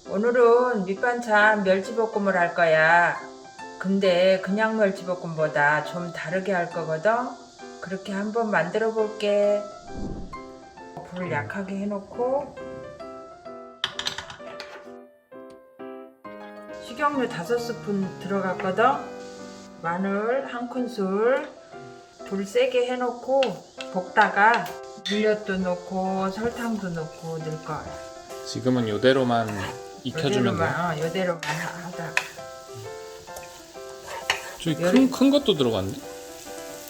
오늘은 밑반찬 멸치볶음을 할 거야. 근데 그냥 멸치볶음보다 좀 다르게 할 거거든. 그렇게 한번 만들어 볼게. 불을 약하게 해놓고 식용유 5스푼 들어갔거든. 마늘 1큰술, 불 세게 해놓고 볶다가 물엿도 넣고 설탕도 넣고 넣을 거야. 지금은 요대로만 익혀주면 돼. 요대로만 하다가 저기 큰 것도 들어갔네?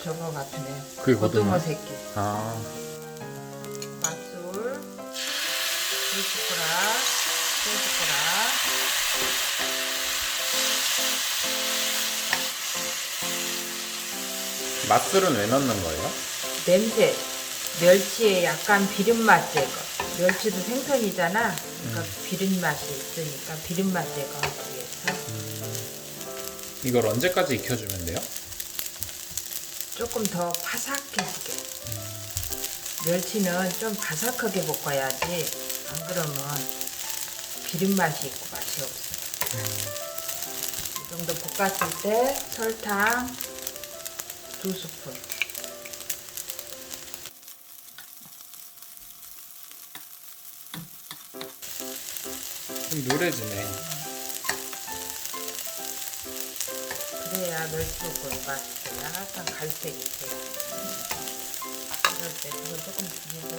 저거 같으네. 그게 고등어 고등어? 새끼. 아, 맛술 2숟가락, 3숟가락. 맛술은 왜 넣는 거예요? 냄새, 멸치에 약간 비린맛 제거. 멸치도 생선이잖아. 그러니까 비린맛이 있으니까 비린맛 제거하기 위해서 이걸 언제까지 익혀주면 돼요? 조금 더 바삭해지게. 멸치는 좀 바삭하게 볶아야지. 안 그러면 비린맛이 있고 맛이 없어. 이 정도 볶았을 때 설탕 2스푼. 좀 노래지네. 그래야 멸치볶음이 맛있어. 약간 갈색이 돼요. 그럴 때 이걸 조금 줄이고.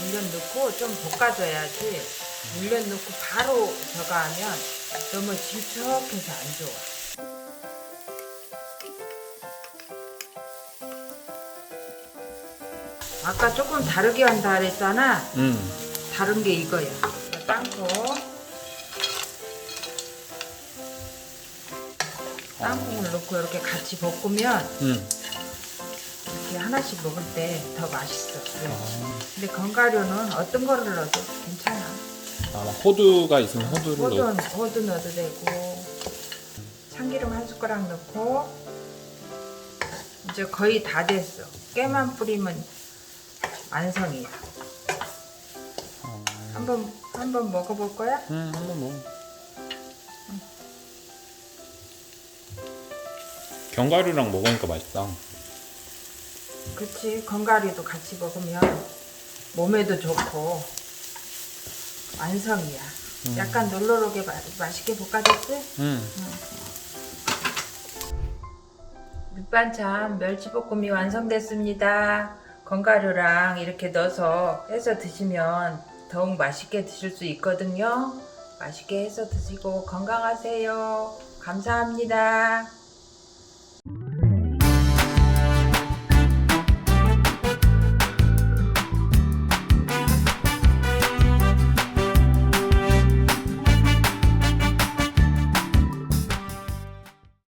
물엿 넣고 좀 볶아줘야지. 물엿 넣고 바로 저거 하면 너무 질척해서 안 좋아. 아까 조금 다르게 한다 그랬잖아. 다른 게 이거야. 땅콩을 넣고 이렇게 같이 볶으면 이렇게 하나씩 먹을 때 더 맛있어. 근데 견과류는 어떤 거를 넣어도 괜찮아. 아, 호두가 있으면 호두를 넣고. 호두 넣어도 되고. 참기름 1숟가락 넣고. 이제 거의 다 됐어. 깨만 뿌리면 완성이야. 한번 먹어볼 거야? 한번 먹어. 견과류랑 먹으니까 맛있다. 그치. 견과류도 같이 먹으면 몸에도 좋고 완성이야. 약간 놀러르게 맛있게 볶아졌지? 밑반찬 멸치볶음이 완성됐습니다. 견과류랑 이렇게 넣어서 해서 드시면 더욱 맛있게 드실 수 있거든요. 맛있게 해서 드시고 건강하세요. 감사합니다.